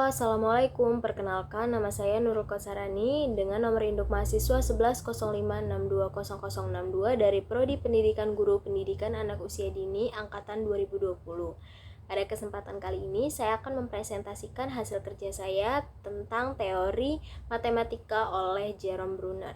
Assalamualaikum. Perkenalkan, nama saya Nurul Kosarani dengan nomor induk mahasiswa 1105620062 dari Prodi Pendidikan Guru Pendidikan Anak Usia Dini Angkatan 2020. Pada kesempatan kali ini, saya akan mempresentasikan hasil kerja saya tentang teori matematika oleh Jerome Bruner.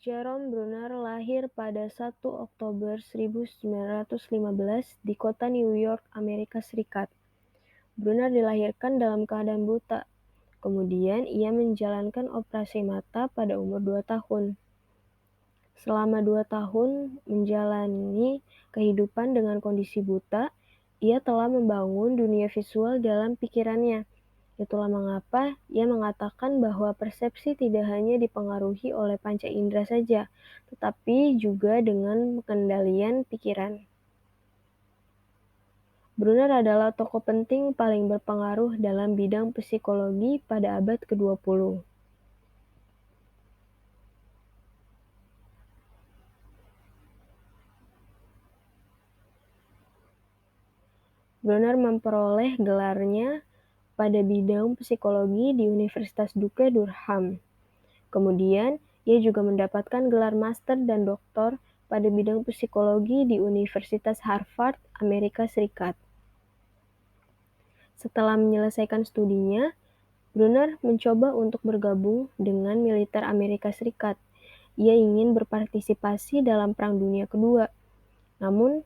Jerome Bruner lahir pada 1 Oktober 1915 di kota New York, Amerika Serikat. Bruner dilahirkan dalam keadaan buta. Kemudian ia menjalankan operasi mata pada umur 2 tahun. Selama 2 tahun menjalani kehidupan dengan kondisi buta, ia telah membangun dunia visual dalam pikirannya. Itulah mengapa ia mengatakan bahwa persepsi tidak hanya dipengaruhi oleh panca indera saja, tetapi juga dengan pengendalian pikiran. Bruner adalah tokoh penting paling berpengaruh dalam bidang psikologi pada abad ke-20. Bruner memperoleh gelarnya pada bidang psikologi di Universitas Duke Durham. Kemudian, ia juga mendapatkan gelar master dan doktor pada bidang psikologi di Universitas Harvard, Amerika Serikat. Setelah menyelesaikan studinya, Bruner mencoba untuk bergabung dengan militer Amerika Serikat. Ia ingin berpartisipasi dalam Perang Dunia Kedua. Namun,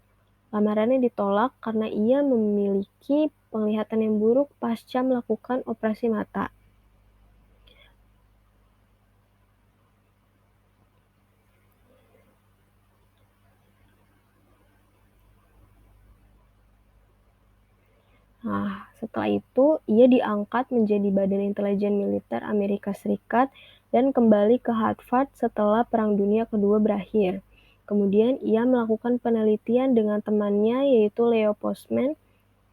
lamarannya ditolak karena ia memiliki penglihatan yang buruk pasca melakukan operasi mata. Setelah itu, ia diangkat menjadi Badan Intelijen Militer Amerika Serikat dan kembali ke Harvard setelah Perang Dunia Kedua berakhir. Kemudian, ia melakukan penelitian dengan temannya yaitu Leo Postman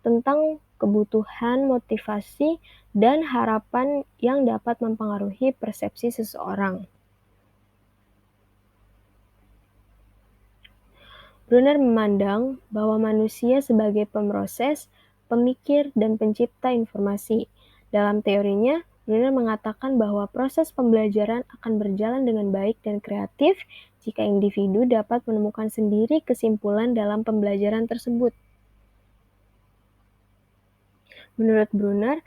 tentang kebutuhan, motivasi, dan harapan yang dapat mempengaruhi persepsi seseorang. Bruner memandang bahwa manusia sebagai pemroses, pemikir, dan pencipta informasi. Dalam teorinya, Bruner mengatakan bahwa proses pembelajaran akan berjalan dengan baik dan kreatif jika individu dapat menemukan sendiri kesimpulan dalam pembelajaran tersebut. Menurut Bruner,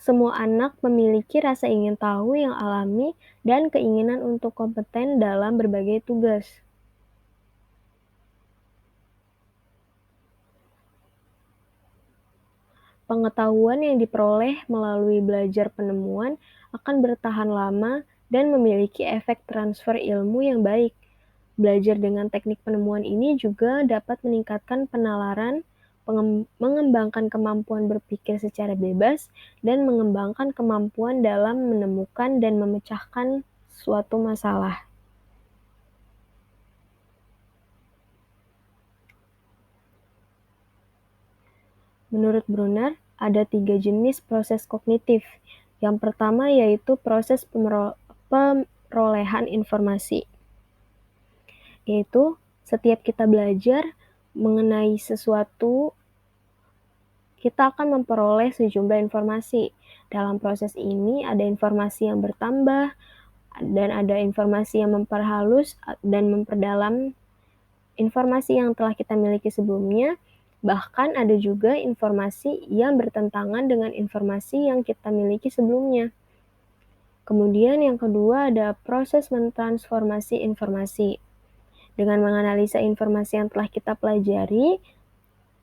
semua anak memiliki rasa ingin tahu yang alami dan keinginan untuk kompeten dalam berbagai tugas. Pengetahuan yang diperoleh melalui belajar penemuan akan bertahan lama dan memiliki efek transfer ilmu yang baik. Belajar dengan teknik penemuan ini juga dapat meningkatkan penalaran, mengembangkan kemampuan berpikir secara bebas, dan mengembangkan kemampuan dalam menemukan dan memecahkan suatu masalah. Menurut Bruner, ada 3 jenis proses kognitif. Yang pertama yaitu proses perolehan informasi, yaitu setiap kita belajar mengenai sesuatu, kita akan memperoleh sejumlah informasi. Dalam proses ini ada informasi yang bertambah, dan ada informasi yang memperhalus dan memperdalam informasi yang telah kita miliki sebelumnya. Bahkan ada juga informasi yang bertentangan dengan informasi yang kita miliki sebelumnya. Kemudian yang kedua ada proses mentransformasi informasi. Dengan menganalisa informasi yang telah kita pelajari,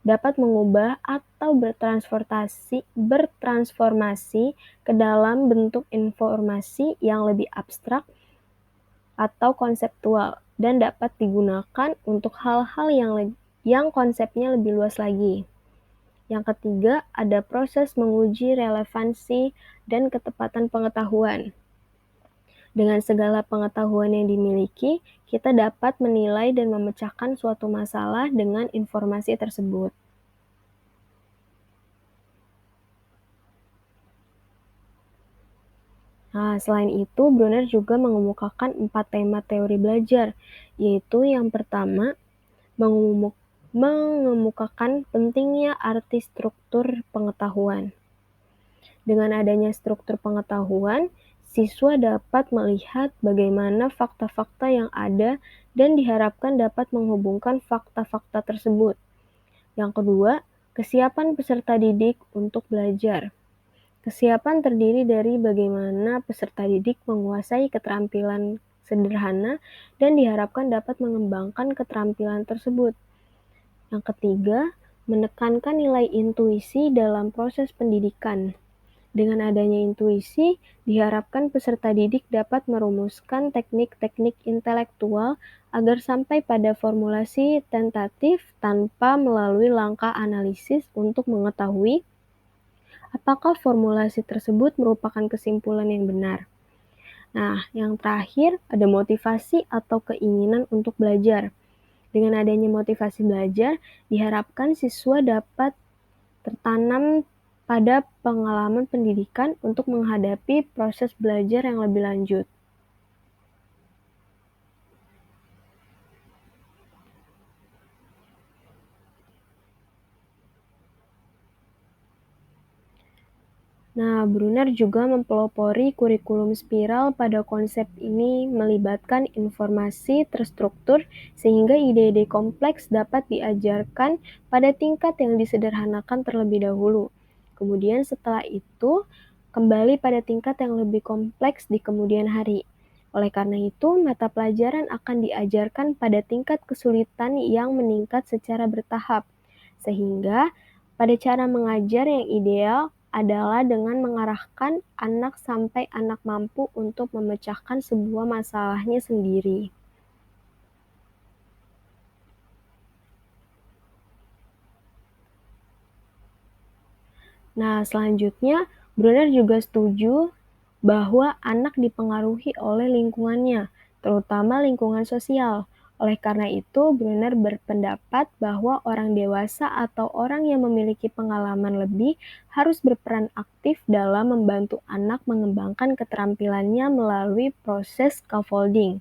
dapat mengubah atau bertransformasi ke dalam bentuk informasi yang lebih abstrak atau konseptual dan dapat digunakan untuk hal-hal yang konsepnya lebih luas lagi. Yang ketiga, ada proses menguji relevansi dan ketepatan pengetahuan. Dengan segala pengetahuan yang dimiliki, kita dapat menilai dan memecahkan suatu masalah dengan informasi tersebut. Nah, selain itu, Brunner juga mengemukakan 4 tema teori belajar, yaitu yang pertama, mengemukakan pentingnya arti struktur pengetahuan. Dengan adanya struktur pengetahuan, siswa dapat melihat bagaimana fakta-fakta yang ada dan diharapkan dapat menghubungkan fakta-fakta tersebut. Yang kedua, kesiapan peserta didik untuk belajar. Kesiapan terdiri dari bagaimana peserta didik menguasai keterampilan sederhana dan diharapkan dapat mengembangkan keterampilan tersebut. Yang ketiga, menekankan nilai intuisi dalam proses pendidikan. Dengan adanya intuisi, diharapkan peserta didik dapat merumuskan teknik-teknik intelektual agar sampai pada formulasi tentatif tanpa melalui langkah analisis untuk mengetahui apakah formulasi tersebut merupakan kesimpulan yang benar. Nah, yang terakhir ada motivasi atau keinginan untuk belajar. Dengan adanya motivasi belajar, diharapkan siswa dapat tertanam pada pengalaman pendidikan untuk menghadapi proses belajar yang lebih lanjut. Nah, Brunner juga mempelopori kurikulum spiral pada konsep ini melibatkan informasi terstruktur sehingga ide-ide kompleks dapat diajarkan pada tingkat yang disederhanakan terlebih dahulu. Kemudian setelah itu, kembali pada tingkat yang lebih kompleks di kemudian hari. Oleh karena itu, mata pelajaran akan diajarkan pada tingkat kesulitan yang meningkat secara bertahap, sehingga pada cara mengajar yang ideal adalah dengan mengarahkan anak sampai anak mampu untuk memecahkan sebuah masalahnya sendiri. Nah, selanjutnya, Brunner juga setuju bahwa anak dipengaruhi oleh lingkungannya, terutama lingkungan sosial. Oleh karena itu, Brunner berpendapat bahwa orang dewasa atau orang yang memiliki pengalaman lebih harus berperan aktif dalam membantu anak mengembangkan keterampilannya melalui proses scaffolding.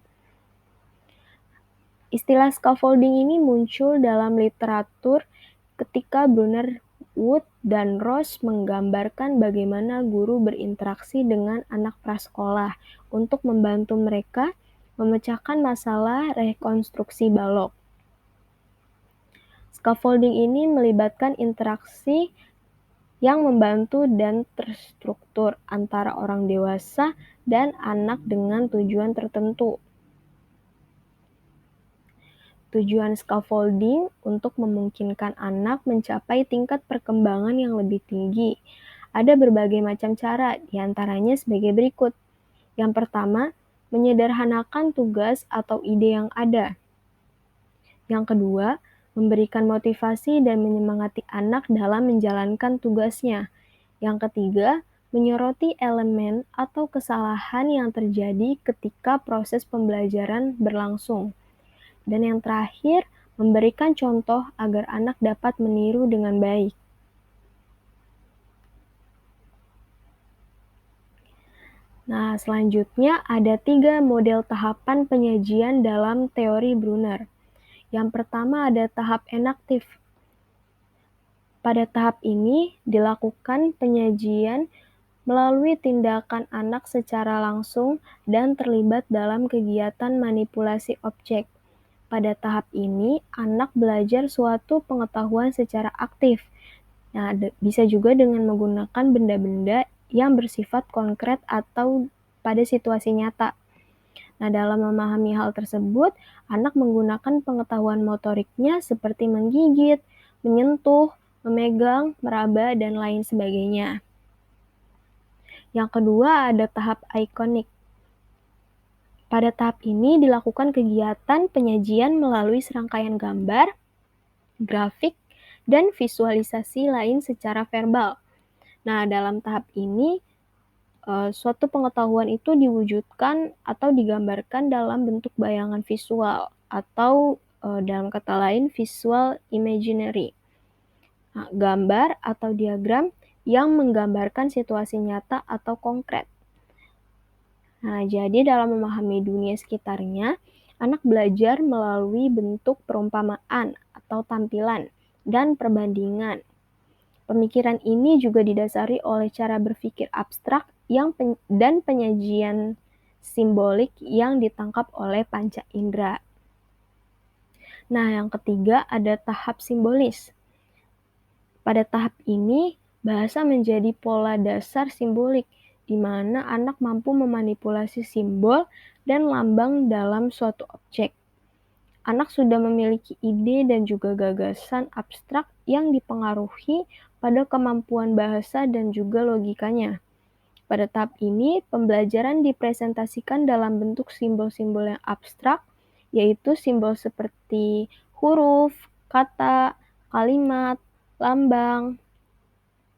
Istilah scaffolding ini muncul dalam literatur ketika Brunner, Wood, dan Ross menggambarkan bagaimana guru berinteraksi dengan anak prasekolah untuk membantu mereka memecahkan masalah rekonstruksi balok. Scaffolding ini melibatkan interaksi yang membantu dan terstruktur antara orang dewasa dan anak dengan tujuan tertentu. Tujuan scaffolding untuk memungkinkan anak mencapai tingkat perkembangan yang lebih tinggi. Ada berbagai macam cara, diantaranya sebagai berikut. Yang pertama, menyederhanakan tugas atau ide yang ada. Yang kedua, memberikan motivasi dan menyemangati anak dalam menjalankan tugasnya. Yang ketiga, menyoroti elemen atau kesalahan yang terjadi ketika proses pembelajaran berlangsung. Dan yang terakhir, memberikan contoh agar anak dapat meniru dengan baik. Nah, selanjutnya ada 3 model tahapan penyajian dalam teori Brunner. Yang pertama ada tahap enaktif. Pada tahap ini dilakukan penyajian melalui tindakan anak secara langsung dan terlibat dalam kegiatan manipulasi objek. Pada tahap ini, anak belajar suatu pengetahuan secara aktif. Nah, bisa juga dengan menggunakan benda-benda yang bersifat konkret atau pada situasi nyata. Nah, dalam memahami hal tersebut, anak menggunakan pengetahuan motoriknya seperti menggigit, menyentuh, memegang, meraba, dan lain sebagainya. Yang kedua ada tahap ikonik. Pada tahap ini dilakukan kegiatan penyajian melalui serangkaian gambar, grafik, dan visualisasi lain secara verbal. Nah, dalam tahap ini, suatu pengetahuan itu diwujudkan atau digambarkan dalam bentuk bayangan visual atau dalam kata lain visual imaginary. Nah, gambar atau diagram yang menggambarkan situasi nyata atau konkret. Nah, jadi dalam memahami dunia sekitarnya, anak belajar melalui bentuk perumpamaan atau tampilan dan perbandingan. Pemikiran ini juga didasari oleh cara berpikir abstrak dan penyajian simbolik yang ditangkap oleh panca indera. Nah, yang ketiga ada tahap simbolis. Pada tahap ini, bahasa menjadi pola dasar simbolik, di mana anak mampu memanipulasi simbol dan lambang dalam suatu objek. Anak sudah memiliki ide dan juga gagasan abstrak yang dipengaruhi pada kemampuan bahasa dan juga logikanya. Pada tahap ini, pembelajaran dipresentasikan dalam bentuk simbol-simbol yang abstrak, yaitu simbol seperti huruf, kata, kalimat, lambang,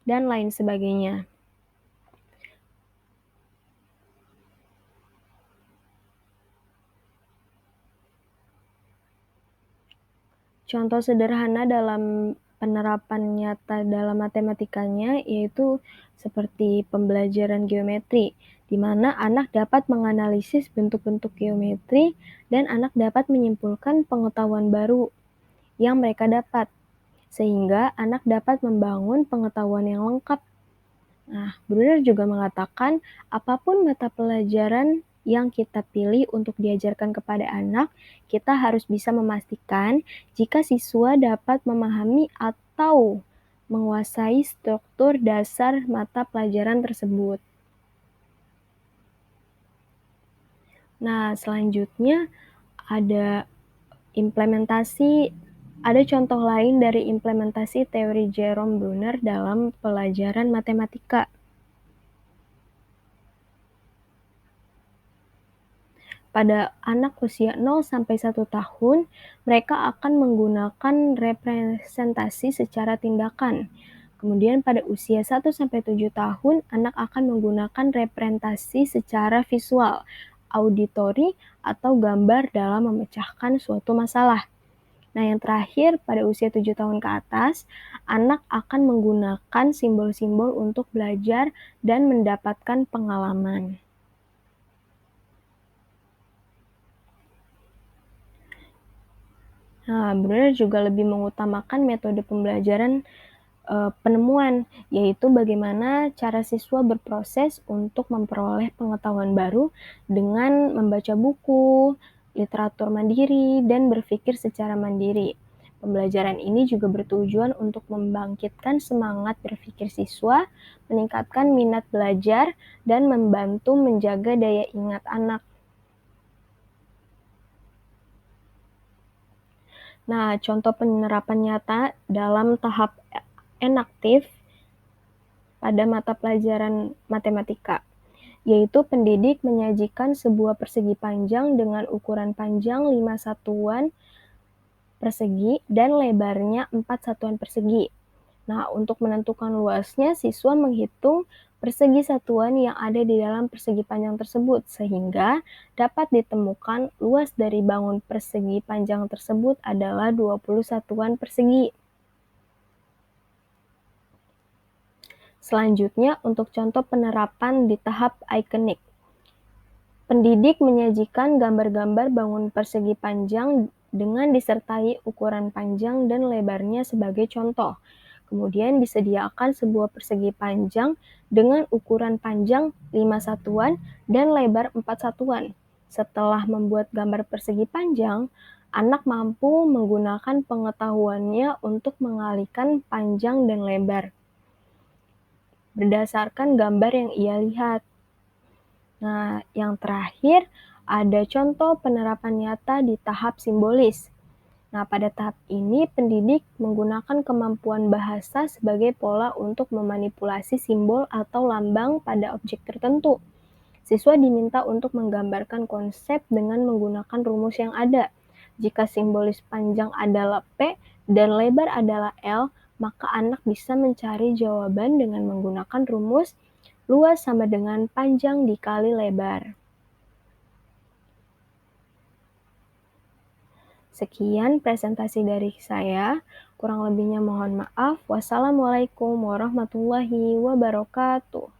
dan lain sebagainya. Contoh sederhana dalam penerapan nyata dalam matematikanya yaitu seperti pembelajaran geometri, di mana anak dapat menganalisis bentuk-bentuk geometri dan anak dapat menyimpulkan pengetahuan baru yang mereka dapat, sehingga anak dapat membangun pengetahuan yang lengkap. Nah, Brunner juga mengatakan, apapun mata pelajaran yang kita pilih untuk diajarkan kepada anak, kita harus bisa memastikan jika siswa dapat memahami atau menguasai struktur dasar mata pelajaran tersebut. Nah, selanjutnya ada contoh lain dari implementasi teori Jerome Brunner dalam pelajaran matematika. Pada anak usia 0-1 tahun, mereka akan menggunakan representasi secara tindakan. Kemudian pada usia 1-7 tahun, anak akan menggunakan representasi secara visual, auditori, atau gambar dalam memecahkan suatu masalah. Nah, yang terakhir, pada usia 7 tahun ke atas, anak akan menggunakan simbol-simbol untuk belajar dan mendapatkan pengalaman. Nah, Brunner juga lebih mengutamakan metode pembelajaran penemuan, yaitu bagaimana cara siswa berproses untuk memperoleh pengetahuan baru dengan membaca buku, literatur mandiri, dan berpikir secara mandiri. Pembelajaran ini juga bertujuan untuk membangkitkan semangat berpikir siswa, meningkatkan minat belajar, dan membantu menjaga daya ingat anak. Nah, contoh penerapan nyata dalam tahap enaktif pada mata pelajaran matematika, yaitu pendidik menyajikan sebuah persegi panjang dengan ukuran panjang 5 satuan persegi dan lebarnya 4 satuan persegi. Nah, untuk menentukan luasnya, siswa menghitung persegi satuan yang ada di dalam persegi panjang tersebut, sehingga dapat ditemukan luas dari bangun persegi panjang tersebut adalah 20 satuan persegi. Selanjutnya, untuk contoh penerapan di tahap ikonik. Pendidik menyajikan gambar-gambar bangun persegi panjang dengan disertai ukuran panjang dan lebarnya sebagai contoh. Kemudian disediakan sebuah persegi panjang dengan ukuran panjang 5 satuan dan lebar 4 satuan. Setelah membuat gambar persegi panjang, anak mampu menggunakan pengetahuannya untuk mengalihkan panjang dan lebar berdasarkan gambar yang ia lihat. Nah, yang terakhir ada contoh penerapan nyata di tahap simbolis. Nah, pada tahap ini pendidik menggunakan kemampuan bahasa sebagai pola untuk memanipulasi simbol atau lambang pada objek tertentu. Siswa diminta untuk menggambarkan konsep dengan menggunakan rumus yang ada. Jika simbolis panjang adalah P dan lebar adalah L, maka anak bisa mencari jawaban dengan menggunakan rumus luas sama dengan panjang dikali lebar. Sekian presentasi dari saya. Kurang lebihnya mohon maaf. Wassalamualaikum warahmatullahi wabarakatuh.